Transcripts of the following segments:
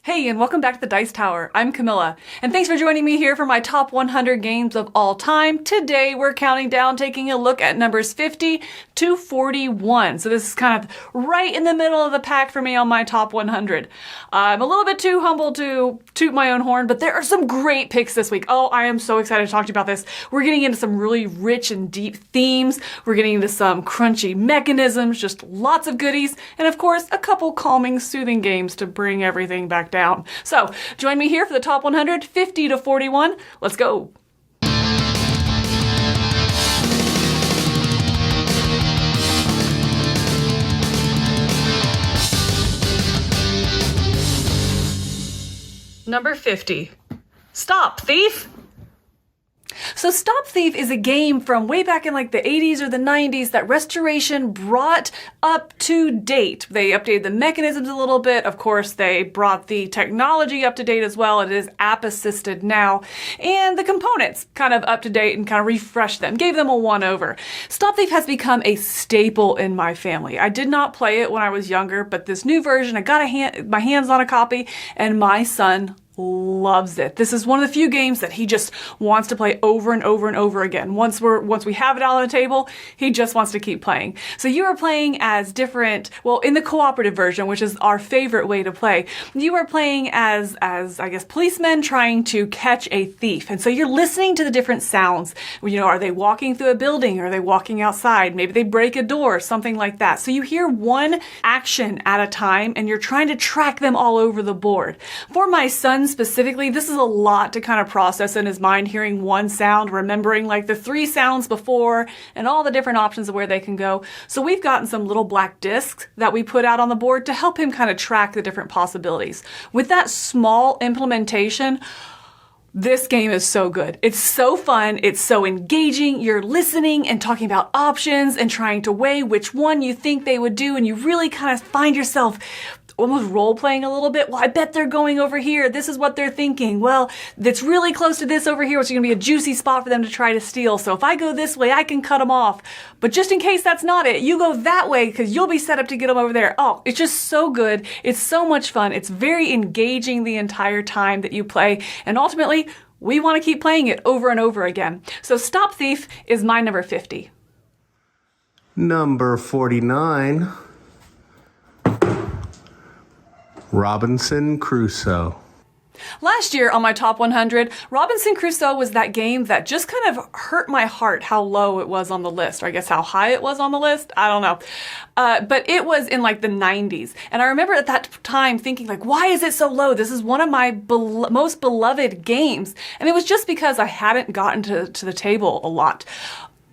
Hey, and welcome back to the Dice Tower. I'm Camilla, and thanks for joining me here for my top 100 games of all time. Today, we're counting down, taking a look at numbers 50 to 41. So this is kind of right in the middle of the pack for me on my top 100. I'm a little bit too humble to toot my own horn, but there are some great picks this week. Oh, I am so excited to talk to you about this. We're getting into some really rich and deep themes. We're getting into some crunchy mechanisms, just lots of goodies, and of course, a couple calming, soothing games to bring everything back down. So join me here for the top 100, 50 to 41. Let's go. Number 50. Stop, Thief! So Stop Thief is a game from way back in like the 80s or the 90s that Restoration brought up to date. They updated the mechanisms a little bit. Of course, they brought the technology up to date as well. It is app assisted now. And the components kind of up to date and kind of refreshed them, gave them a one-over. Stop Thief has become a staple in my family. I did not play it when I was younger, but this new version, I got my hands on a copy, and my son loves it. This is one of the few games that he just wants to play over and over and over again. Once we have it out on the table, he just wants to keep playing. So you are playing as different, well, in the cooperative version, which is our favorite way to play, you are playing as I guess policemen trying to catch a thief. And so you're listening to the different sounds. You know, are they walking through a building? Are they walking outside? Maybe they break a door, something like that. So you hear one action at a time and you're trying to track them all over the board. For my son specifically, this is a lot to kind of process in his mind, hearing one sound, remembering like the three sounds before and all the different options of where they can go. So we've gotten some little black discs that we put out on the board to help him kind of track the different possibilities. With that small implementation, this game is so good. It's so fun. It's so engaging. You're listening and talking about options and trying to weigh which one you think they would do. And you really kind of find yourself almost role-playing a little bit. Well, I bet they're going over here. This is what they're thinking. Well, that's really close to this over here, which is going to be a juicy spot for them to try to steal. So if I go this way, I can cut them off. But just in case that's not it, you go that way because you'll be set up to get them over there. Oh, it's just so good. It's so much fun. It's very engaging the entire time that you play. And ultimately, we want to keep playing it over and over again. So Stop Thief is my number 50. Number 49. Robinson Crusoe. Last year on my top 100, Robinson Crusoe was that game that just kind of hurt my heart how low it was on the list, or I guess how high it was on the list. I don't know. But it was in like the 90s. And I remember at that time thinking like, why is it so low? This is one of my most beloved games. And it was just because I hadn't gotten to the table a lot.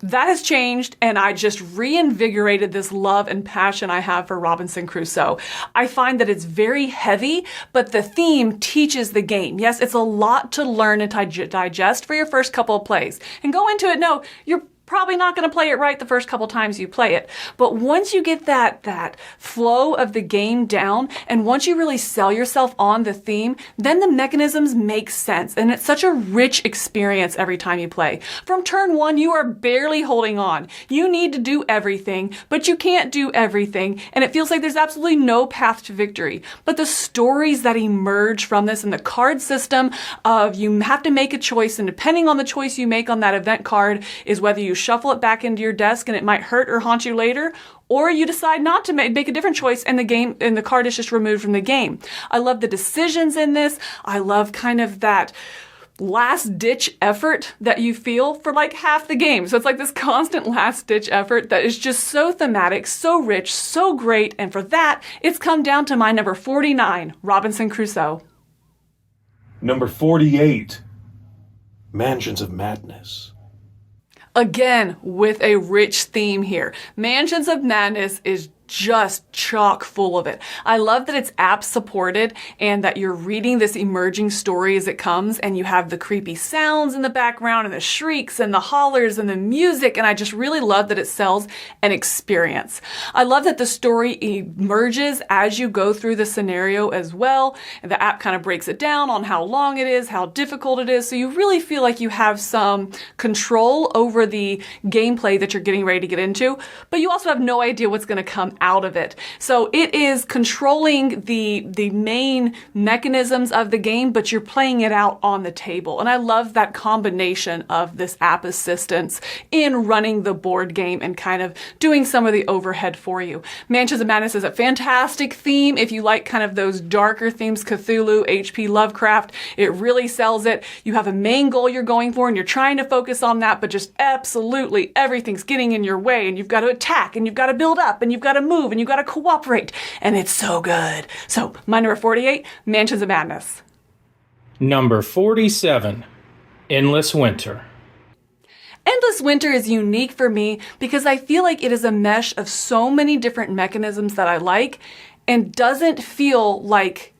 That has changed, and I just reinvigorated this love and passion I have for Robinson Crusoe. I find that it's very heavy, but the theme teaches the game. Yes, it's a lot to learn and digest for your first couple of plays. And go into it, no, you're probably not going to play it right the first couple times you play it. But once you get that flow of the game down, and once you really sell yourself on the theme, then the mechanisms make sense. And it's such a rich experience every time you play. From turn one, you are barely holding on. You need to do everything, but you can't do everything. And it feels like there's absolutely no path to victory. But the stories that emerge from this and the card system of you have to make a choice, and depending on the choice you make on that event card is whether you shuffle it back into your desk and it might hurt or haunt you later, or you decide not to make a different choice and the card is just removed from the game. I love the decisions in this. I love kind of that last ditch effort that you feel for like half the game. So it's like this constant last ditch effort that is just so thematic, so rich, so great. And for that, it's come down to my number 49, Robinson Crusoe. Number 48, Mansions of Madness. Again, with a rich theme here. Mansions of Madness is just chock full of it. I love that it's app supported and that you're reading this emerging story as it comes, and you have the creepy sounds in the background and the shrieks and the hollers and the music, and I just really love that it sells an experience. I love that the story emerges as you go through the scenario as well, and the app kind of breaks it down on how long it is, how difficult it is, so you really feel like you have some control over the gameplay that you're getting ready to get into, but you also have no idea what's going to come out of it. So it is controlling the main mechanisms of the game, but you're playing it out on the table. And I love that combination of this app assistance in running the board game and kind of doing some of the overhead for you. Mansions of Madness is a fantastic theme. If you like kind of those darker themes, Cthulhu, H.P. Lovecraft, it really sells it. You have a main goal you're going for and you're trying to focus on that, but just absolutely everything's getting in your way and you've got to attack and you've got to build up and you've got to move and you've got to cooperate, and it's so good. So my number 48, Mansions of Madness. Number 47, Endless Winter. Endless Winter is unique for me because I feel like it is a mesh of so many different mechanisms that I like and doesn't feel like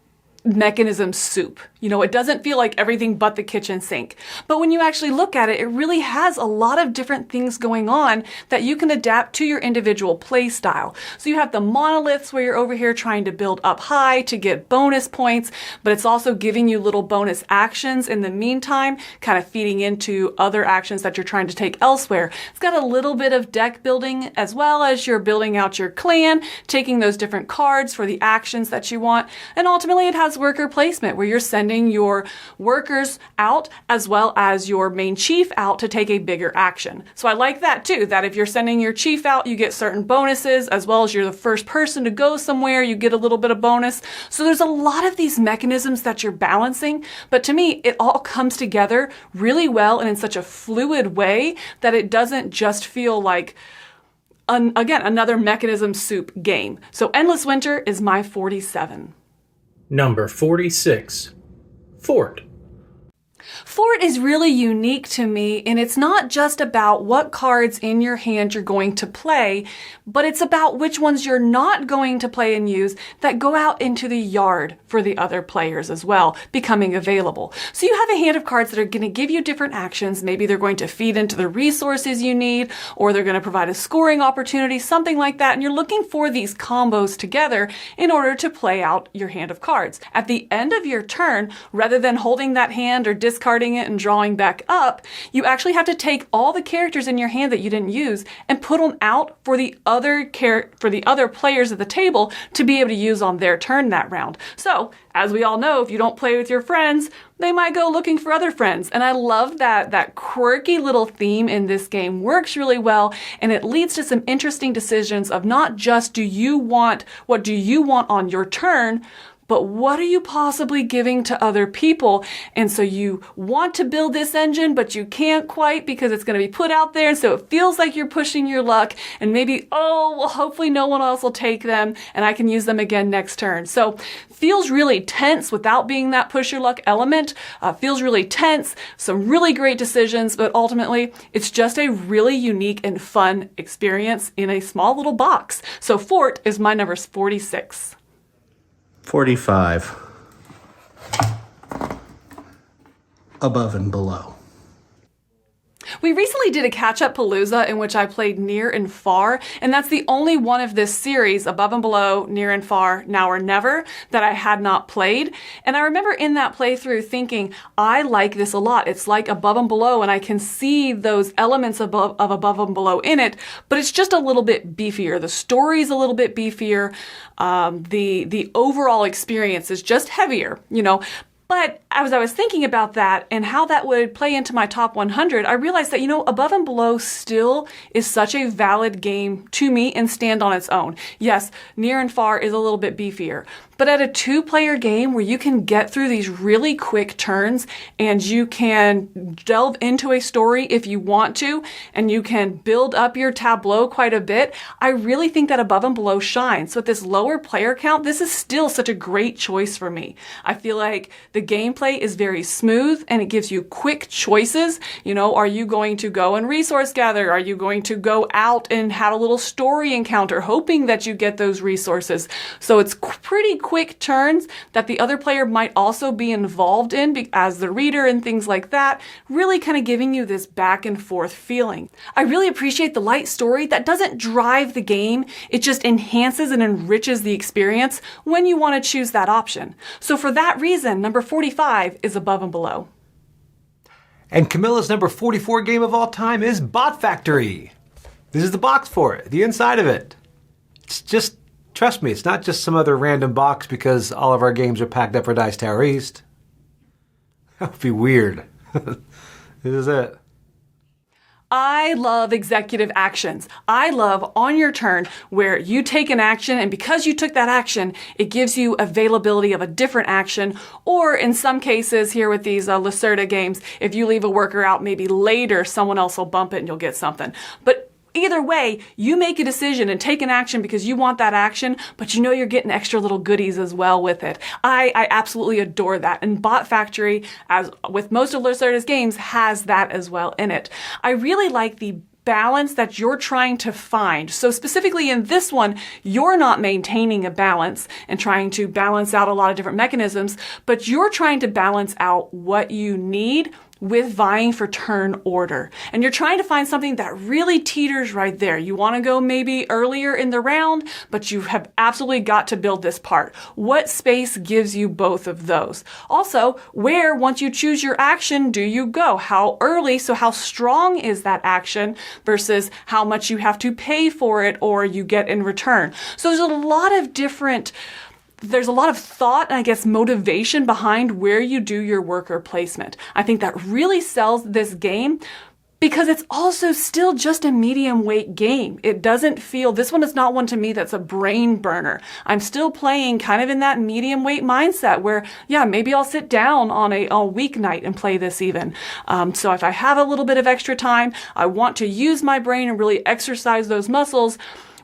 mechanism soup. You know, it doesn't feel like everything but the kitchen sink. But when you actually look at it, it really has a lot of different things going on that you can adapt to your individual play style. So you have the monoliths where you're over here trying to build up high to get bonus points, but it's also giving you little bonus actions in the meantime, kind of feeding into other actions that you're trying to take elsewhere. It's got a little bit of deck building as well as you're building out your clan, taking those different cards for the actions that you want. And ultimately it has worker placement where you're sending your workers out as well as your main chief out to take a bigger action. So I like that too, that if you're sending your chief out, you get certain bonuses, as well as you're the first person to go somewhere, you get a little bit of bonus. So there's a lot of these mechanisms that you're balancing, but to me, it all comes together really well and in such a fluid way that it doesn't just feel like, again, another mechanism soup game. So Endless Winter is my 47. Number 46, Fort. Fort is really unique to me, and it's not just about what cards in your hand you're going to play, but it's about which ones you're not going to play and use that go out into the yard for the other players as well, becoming available. So you have a hand of cards that are going to give you different actions. Maybe they're going to feed into the resources you need, or they're going to provide a scoring opportunity, something like that, and you're looking for these combos together in order to play out your hand of cards. At the end of your turn, rather than holding that hand or discarding it and drawing back up, you actually have to take all the characters in your hand that you didn't use and put them out for the other players at the table to be able to use on their turn that round. So, as we all know, if you don't play with your friends, they might go looking for other friends. And I love that quirky little theme in this game works really well, and it leads to some interesting decisions of not just what do you want on your turn, but what are you possibly giving to other people? And so you want to build this engine, but you can't quite because it's going to be put out there. And so it feels like you're pushing your luck and maybe, hopefully no one else will take them and I can use them again next turn. So feels really tense without being that push your luck element. Feels really tense, some really great decisions, but ultimately it's just a really unique and fun experience in a small little box. So Fort is my number 46. 45. Above and Below. We recently did a catch-up palooza in which I played Near and Far, and that's the only one of this series, Above and Below, Near and Far, Now or Never, that I had not played. And I remember in that playthrough thinking, I like this a lot. It's like Above and Below, and I can see those elements of Above and Below in it, but it's just a little bit beefier. The story's a little bit beefier. The overall experience is just heavier, you know. But as I was thinking about that and how that would play into my top 100, I realized that, Above and Below still is such a valid game to me and stand on its own. Yes, Near and Far is a little bit beefier. But at a 2-player game where you can get through these really quick turns and you can delve into a story if you want to, and you can build up your tableau quite a bit, I really think that Above and Below shines. So at this lower player count, this is still such a great choice for me. I feel like the gameplay is very smooth and it gives you quick choices. Are you going to go and resource gather? Are you going to go out and have a little story encounter hoping that you get those resources? So it's pretty quick turns that the other player might also be involved in as the reader and things like that, really kind of giving you this back and forth feeling. I really appreciate the light story that doesn't drive the game. It just enhances and enriches the experience when you want to choose that option. So for that reason, number 45 is Above and Below. And Camilla's number 44 game of all time is Bot Factory. This is the box for it, the inside of it. just trust me, it's not just some other random box because all of our games are packed up for Dice Tower East. That would be weird. This is it. I love executive actions. I love on your turn where you take an action, and because you took that action, it gives you availability of a different action. Or in some cases here with these Lacerda games, if you leave a worker out, maybe later someone else will bump it and you'll get something. But either way, you make a decision and take an action because you want that action, but you know you're getting extra little goodies as well with it. I absolutely adore that. And Bot Factory, as with most of Lacerda's games, has that as well in it. I really like the balance that you're trying to find. So specifically in this one, you're not maintaining a balance and trying to balance out a lot of different mechanisms, but you're trying to balance out what you need with vying for turn order. And you're trying to find something that really teeters right there. You want to go maybe earlier in the round, but you have absolutely got to build this part. What space gives you both of those? Also, where, once you choose your action, do you go? How early? So how strong is that action versus how much you have to pay for it or you get in return? So there's a lot of thought and I guess motivation behind where you do your worker placement. I think that really sells this game because it's also still just a medium weight game. It doesn't feel, this one is not one to me that's a brain burner. I'm still playing kind of in that medium weight mindset where, yeah, maybe I'll sit down on a weeknight and play this even. So if I have a little bit of extra time, I want to use my brain and really exercise those muscles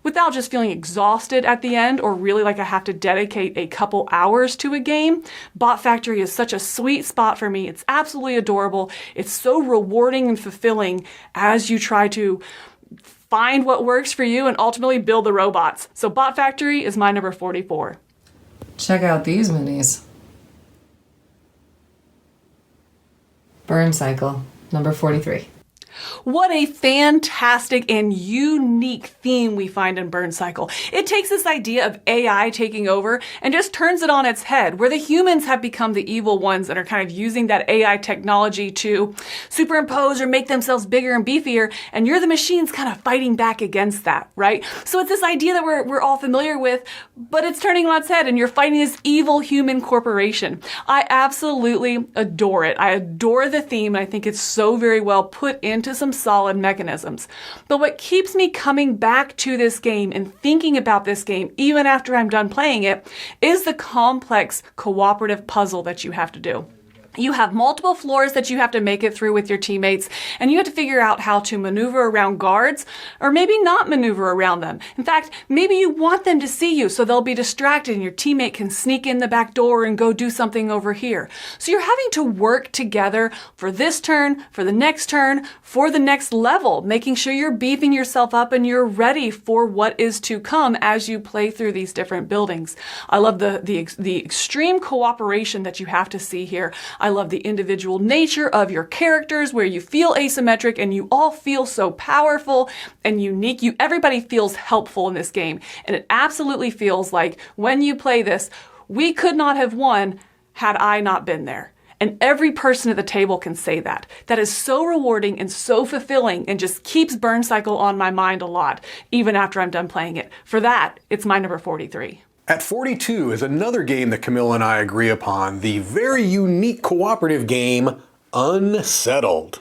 without just feeling exhausted at the end or really like I have to dedicate a couple hours to a game. Bot Factory is such a sweet spot for me. It's absolutely adorable. It's so rewarding and fulfilling as you try to find what works for you and ultimately build the robots. So Bot Factory is my number 44. Check out these minis. Burncycle, number 43. What a fantastic and unique theme we find in Burncycle. It takes this idea of AI taking over and just turns it on its head, where the humans have become the evil ones and are kind of using that AI technology to superimpose or make themselves bigger and beefier, and you're the machines kind of fighting back against that, right? So it's this idea that we're all familiar with, but it's turning on its head and you're fighting this evil human corporation. I absolutely adore it. I adore the theme, and I think it's so very well put into some solid mechanisms. But what keeps me coming back to this game and thinking about this game, even after I'm done playing it, is the complex cooperative puzzle that you have to do. You have multiple floors that you have to make it through with your teammates, and you have to figure out how to maneuver around guards, or maybe not maneuver around them. In fact, maybe you want them to see you so they'll be distracted and your teammate can sneak in the back door and go do something over here. So you're having to work together for this turn, for the next turn, for the next level, making sure you're beefing yourself up and you're ready for what is to come as you play through these different buildings. I love the extreme cooperation that you have to see here. I love the individual nature of your characters where you feel asymmetric and you all feel so powerful and unique. Everybody feels helpful in this game. And it absolutely feels like when you play this, we could not have won had I not been there. And every person at the table can say that. That is so rewarding and so fulfilling and just keeps Burncycle on my mind a lot, even after I'm done playing it. For that, it's my number 43. At 42 is another game that Camilla and I agree upon, the very unique cooperative game, Unsettled.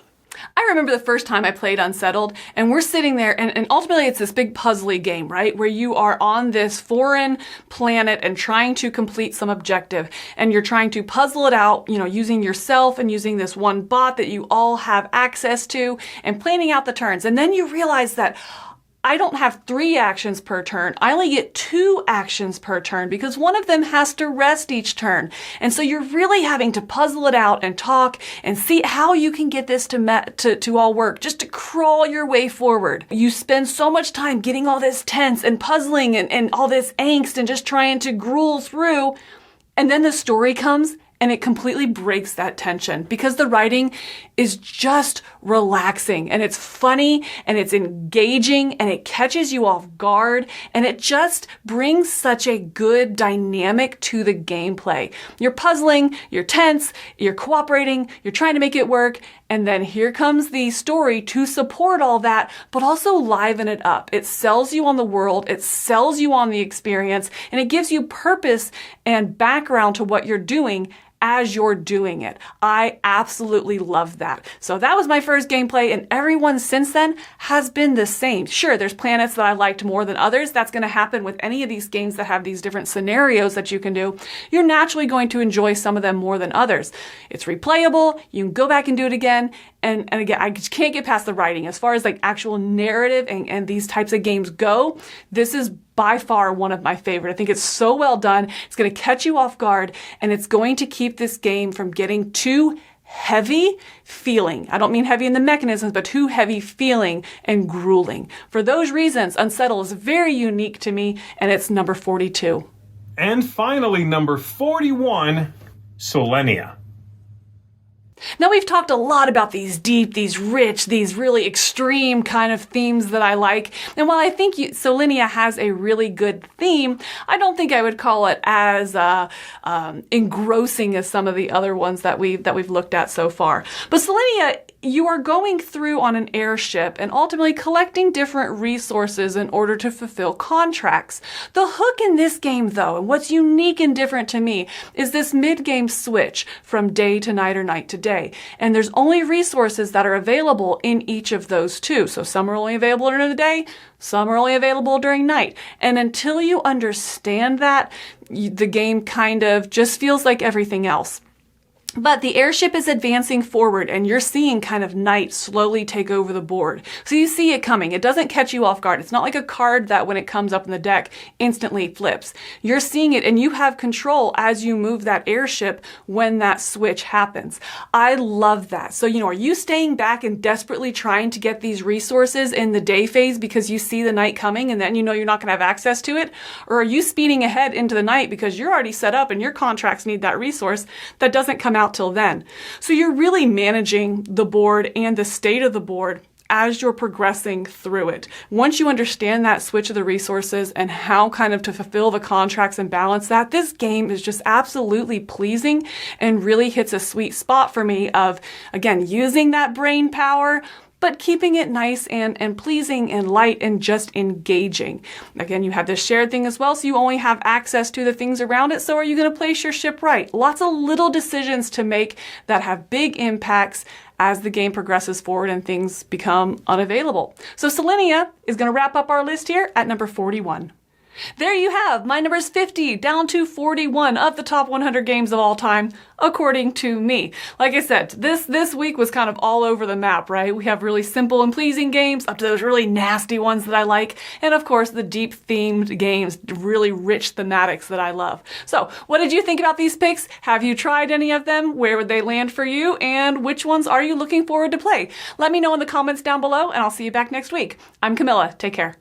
I remember the first time I played Unsettled, and we're sitting there, and ultimately it's this big puzzly game, right? Where you are on this foreign planet and trying to complete some objective, and you're trying to puzzle it out, using yourself and using this one bot that you all have access to, and planning out the turns. And then you realize that I don't have 3 actions per turn. I only get 2 actions per turn because one of them has to rest each turn. And so you're really having to puzzle it out and talk and see how you can get this to all work, just to crawl your way forward. You spend so much time getting all this tense and puzzling and all this angst and just trying to gruel through. And then the story comes and it completely breaks that tension because the writing is just relaxing and it's funny and it's engaging and it catches you off guard and it just brings such a good dynamic to the gameplay. You're puzzling, you're tense, you're cooperating, you're trying to make it work, And then here comes the story to support all that, but also liven it up. It sells you on the world, it sells you on the experience, and it gives you purpose and background to what you're doing as you're doing it. I absolutely love that. So that was my first gameplay, and everyone since then has been the same. Sure, there's planets that I liked more than others. That's going to happen with any of these games that have these different scenarios that you can do. You're naturally going to enjoy some of them more than others. It's replayable. You can go back and do it again. And again, I just can't get past the writing. As far as like actual narrative and these types of games go, this is by far one of my favorite. I think it's so well done. It's going to catch you off guard, and it's going to keep this game from getting too heavy feeling. I don't mean heavy in the mechanisms, but too heavy feeling and grueling. For those reasons, Unsettled is very unique to me, and it's number 42. And finally, number 41, Solenia. Now, we've talked a lot about these deep, these rich, these really extreme kind of themes that I like. And while I think Solenia has a really good theme, I don't think I would call it as engrossing as some of the other ones that we've looked at so far. But Solenia, you are going through on an airship and ultimately collecting different resources in order to fulfill contracts. The hook in this game, though, and what's unique and different to me, is this mid-game switch from day to night or night to day. And there's only resources that are available in each of those two. So some are only available during the day, some are only available during night. And until you understand that, the game kind of just feels like everything else. But the airship is advancing forward, and you're seeing kind of night slowly take over the board. So you see it coming. It doesn't catch you off guard. It's not like a card that when it comes up in the deck instantly flips. You're seeing it, and you have control as you move that airship when that switch happens. I love that. So, are you staying back and desperately trying to get these resources in the day phase because you see the night coming and then you know you're not going to have access to it? Or are you speeding ahead into the night because you're already set up and your contracts need that resource that doesn't come out till then? So you're really managing the board and the state of the board as you're progressing through it. Once you understand that switch of the resources and how kind of to fulfill the contracts and balance that, this game is just absolutely pleasing and really hits a sweet spot for me of, again, using that brain power, but keeping it nice and pleasing and light and just engaging. Again, you have this shared thing as well, so you only have access to the things around it. So are you going to place your ship right? Lots of little decisions to make that have big impacts as the game progresses forward and things become unavailable. So Solenia is going to wrap up our list here at number 41. There you have my numbers 50 down to 41 of the top 100 games of all time, according to me. Like I said, this week was kind of all over the map, right? We have really simple and pleasing games up to those really nasty ones that I like, and of course the deep themed games, really rich thematics that I love. So what did you think about these picks? Have you tried any of them? Where would they land for you? And which ones are you looking forward to play? Let me know in the comments down below, and I'll see you back next week. I'm Camilla. Take care.